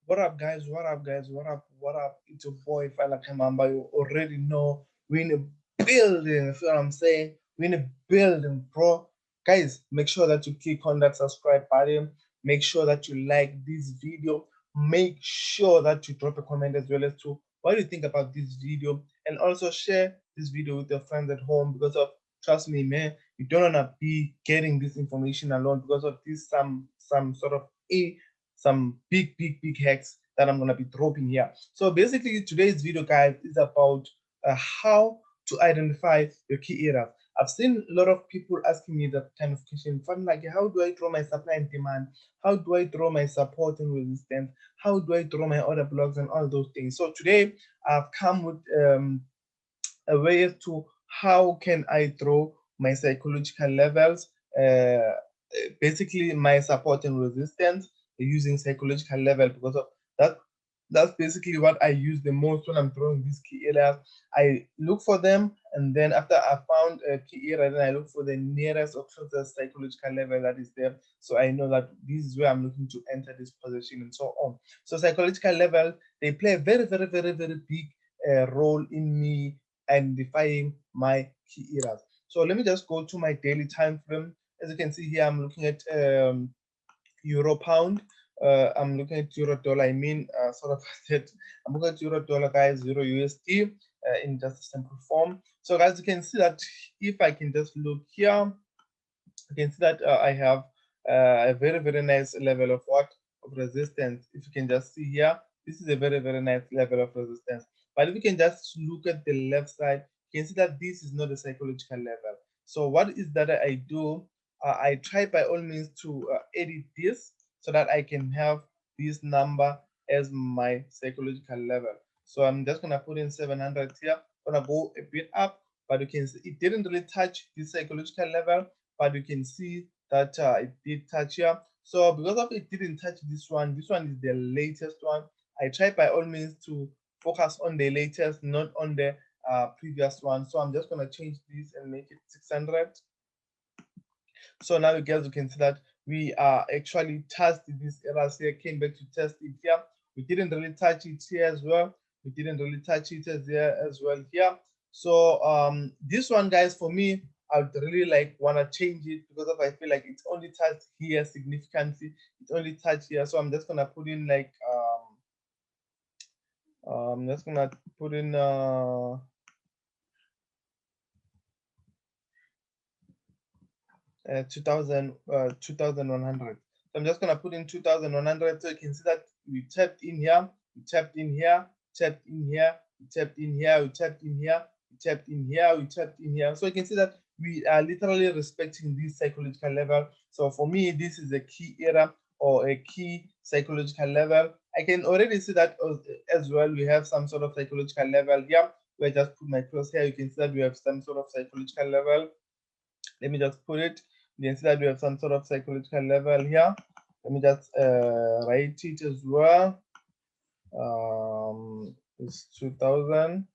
What up, guys? What up, guys? What up? What up? It's your boy Fanilakhe Mamba. You already know we're in a building. You feel what I'm saying? We're in a building, bro. Guys, make sure that you click on that subscribe button. Make sure that you like this video. Make sure that you drop a comment as well as to what do you think about this video, and also share this video with your friends at home because of, trust me, man, you don't wanna be getting this information alone because of this some sort of a some big hacks that I'm gonna be dropping here. So basically, today's video, guys, is about how to identify your key areas. I've seen a lot of people asking me that kind of question. Fun, like, how do I draw my supply and demand? How do I draw my support and resistance? How do I draw my order blocks and all those things? So today, I've come with a way as to how can I draw my psychological levels, basically my support and resistance using psychological level because of that. That's basically what I use the most when I'm drawing these key areas. I look for them, and then after I found a key area, then I look for the nearest or closest psychological level that is there. So I know that this is where I'm looking to enter this position and so on. So psychological level, they play a very big role in me identifying my key areas. So let me just go to my daily time frame. As you can see here, I'm looking at euro pound. I'm looking at euro dollar. I mean, sort of that. I'm looking at euro dollar, guys, euro USD in just a simple form. So, guys, you can see that if I can just look here, you can see that I have a very nice level of what, of resistance. If you can just see here, this is a very nice level of resistance. But if you can just look at the left side, you can see that this is not a psychological level. So what is that I do? I try by all means to edit this so that I can have this number as my psychological level. So I'm just gonna put in 700 here. Gonna go a bit up, but you can see it didn't really touch this psychological level, but you can see that it did touch here. So because of it didn't touch this one is the latest one. I try by all means to focus on the latest, not on the previous one. So I'm just gonna change this and make it 600. So now you guys, you can see that we are actually tested this areas here, came back to test it here. We didn't really touch it here as well. We didn't really touch it as well here. So this one, guys, for me, I would really like wanna change it because of I feel like it's only touched here significantly. It's only touched here. So I'm just gonna put in like I'm just gonna put in 2100. So I'm just gonna put in 2100 so you can see that we tapped in here, we tapped in here, tapped in here, we tapped in here, we tapped in here, we tapped in here, we tapped in here. So you can see that we are literally respecting this psychological level. So for me, this is a key area or a key psychological level. I can already see that as well. We have some sort of psychological level here. Where I just put my cross here, you can see that we have some sort of psychological level. Let me just put it. You can see that we have some sort of psychological level here. Let me just write it as well. It's 2000.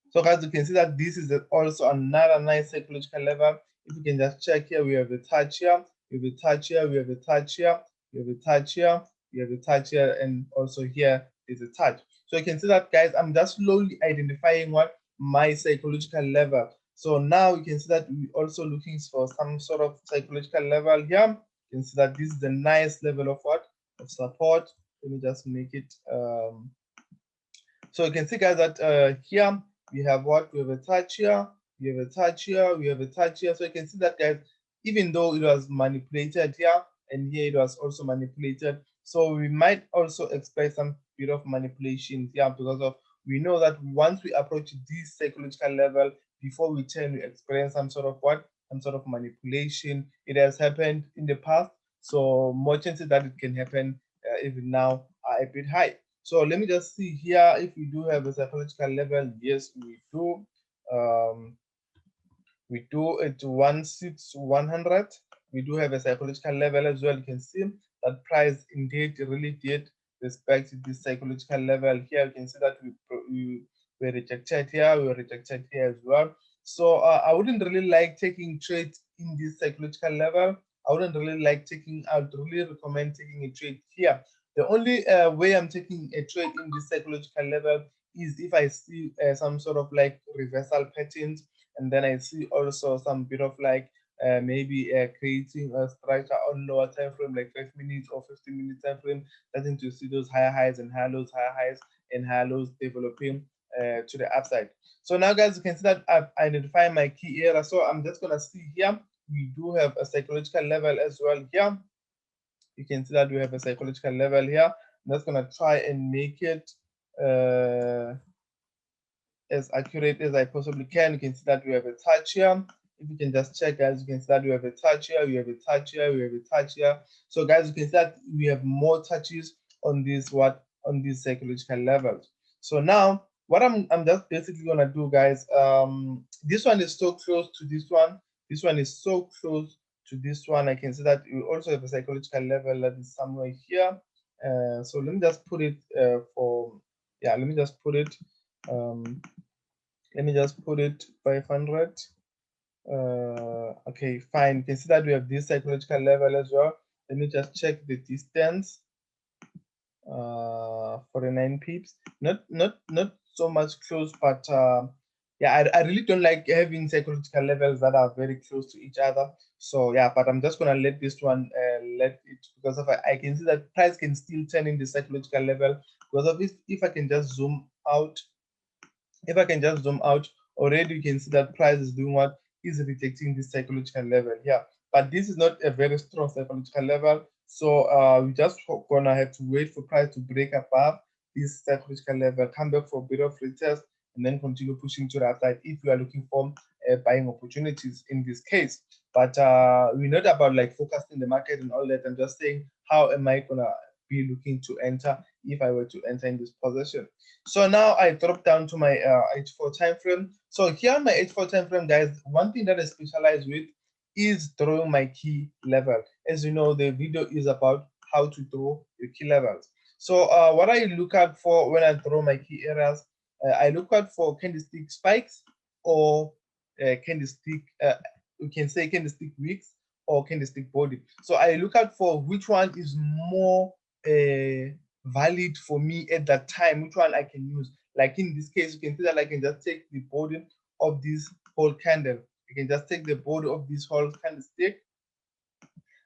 So guys, you can see that this is also another nice psychological level. If you can just check here, we have a touch here, we have a touch here, we have a touch here, we have a touch here, we have a touch here, and also here is a touch. So you can see that, guys, I'm just slowly identifying what my psychological level. So now you can see that we're also looking for some sort of psychological level here. You can see that this is a nice level of what? Of support. Let me just make it so you can see, guys, that here we have what? We have a touch here, we have a touch here, we have a touch here. So you can see that, guys, even though it was manipulated here and here it was also manipulated, so we might also expect some bit of manipulation here because of we know that once we approach this psychological level, before we turn, we experience some sort of what? Some sort of manipulation. It has happened in the past, so more chances that it can happen even now are a bit high. So let me just see here if we do have a psychological level. Yes, we do. We do it 16100. We do have a psychological level as well. You can see that price indeed really did respect this psychological level. Here you can see that we were rejected here, we were rejected here as well. So I wouldn't really like taking trades in this psychological level. I wouldn't really like taking, I would really recommend taking a trade here. The only way I'm taking a trade in this psychological level is if I see some sort of like reversal patterns, and then I see also some bit of like maybe creating a structure on lower time frame, like 5 minutes or 15-minute time frame, starting to see those higher highs and higher lows, higher highs and higher lows developing to the upside. So now, guys, you can see that I've identified my key area. So I'm just gonna see here. We do have a psychological level as well here. You can see that we have a psychological level here. I'm just gonna try and make it as accurate as I possibly can. You can see that we have a touch here. If you can just check, guys, you can see that we have a touch here, we have a touch here, we have a touch here. So, guys, you can see that we have more touches on these psychological levels. So now, what I'm just basically gonna do, guys. This one is so close to this one. This one is so close to this one. I can see that we also have a psychological level that is somewhere here. So let me just put it let me just put it um, let me just put it 500. Okay, fine. You can see that we have this psychological level as well. Let me just check the distance. 49 pips. Not so much close, but yeah, I really don't like having psychological levels that are very close to each other. So yeah, but I'm just gonna let this one let it, because of I can see that price can still turn in the psychological level, because of if I can just zoom out. If I can just zoom out, already you can see that price is doing what is rejecting this psychological level here. But this is not a very strong psychological level. So we just gonna have to wait for price to break above this psychological level, come back for a bit of retest, and then continue pushing to the upside if we are looking for buying opportunities in this case. But we're not about like focusing the market and all that. I'm just saying, how am I gonna be looking to enter if I were to enter in this position? So now I drop down to my H4 time frame. So here on my H4 time frame, guys, one thing that I specialize with is drawing my key level. As you know, the video is about how to draw your key levels. So what I look out for when I draw my key areas, I look out for candlestick spikes or candlestick, you can say candlestick wicks or candlestick body. So I look out for which one is more valid for me at that time, which one I can use. Like in this case, you can see that I can just take the body of this whole candle. I can just take the body of this whole candlestick.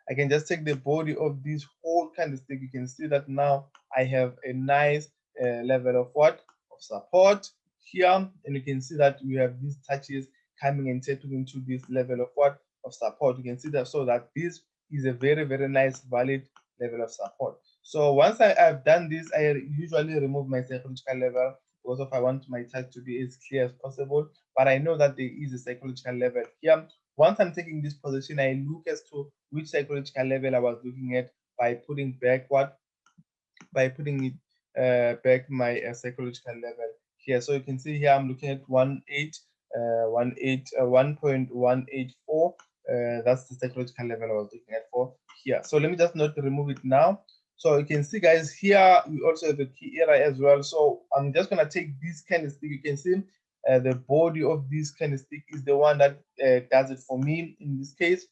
I can just take the body of this whole candlestick. You can see that now I have a nice level of what? Of support here. And you can see that we have these touches coming and settling into this level of what? Of support. You can see that, so that this is a very, very nice valid level of support. So once I've done this, I usually remove my psychological level, because if I want my chart to be as clear as possible. But I know that there is a psychological level here. Once I'm taking this position, I look as to which psychological level I was looking at by putting back what? By putting it back my psychological level here. So you can see here I'm looking at 1.184. That's the psychological level I was looking at for here. So let me just not remove it now. So you can see, guys, here we also have a key area as well. So I'm just gonna take this candlestick. You can see the body of this candlestick is the one that does it for me in this case.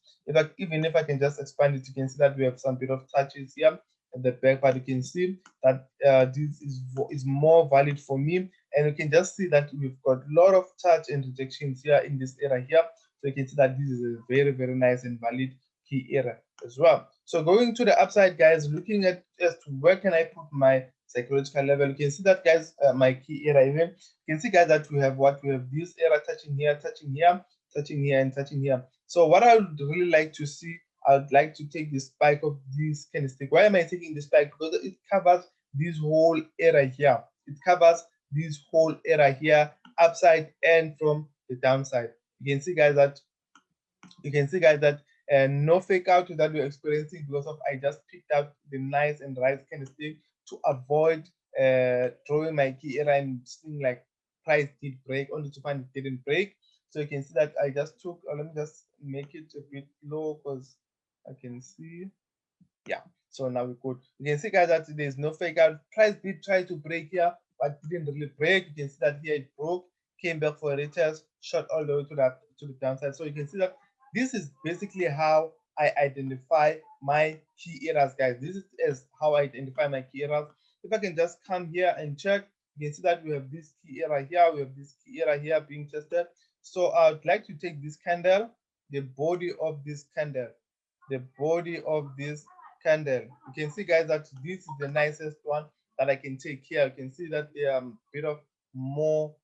Even if I can just expand it, you can see that we have some bit of touches here at the back, but you can see that this is more valid for me. And you can just see that we've got a lot of touch and rejections here in this area here. So you can see that this is a very, very nice and valid key area as well. So going to the upside, guys, looking at just where can I put my psychological level, you can see that, guys, my key area even, you can see, guys, that we have this area touching here, touching here, touching here, and touching here. So what I would really like to see, I'd like to take the spike of this candlestick. Why am I taking the spike? Because it covers this whole area here. It covers this whole area here, upside and from the downside. You can see, guys, that no fake out that we're experiencing, because of I just picked out the nice and right candlestick to avoid drawing my key area and seeing like price did break, only to find it didn't break. So you can see that I just took, let me just make it a bit low because I can see. Yeah, so now we could, you can see, guys, that there's no fake out. Price did try to break here, but didn't really break. You can see that here it broke, came back for a retest, shot all the way to the downside. So you can see that this is basically how I identify my key areas, guys. This is how I identify my key areas. If I can just come here and check, you can see that we have this key area here, we have this key area here being tested. So I would like to take this candle, the body of this candle, the body of this candle. You can see, guys, that this is the nicest one that I can take here. You can see that there are a bit of more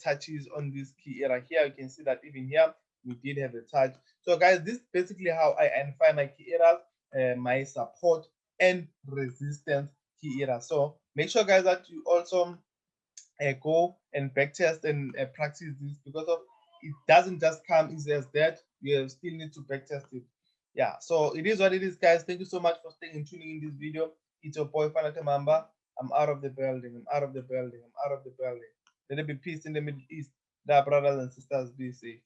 touches on this key area here. You can see that even here we did have a touch. So, guys, this is basically how I identify my key areas, my support and resistance key areas. So make sure, guys, that you also go and backtest and practice this, because of it doesn't just come easy as that. You still need to backtest it. Yeah, so it is what it is, guys. Thank you so much for staying and tuning in this video. It's your boy Fanilakhe Mamba. I'm out of the building. I'm out of the building. I'm out of the building. Let there be peace in the Middle East. That brothers and sisters be safe.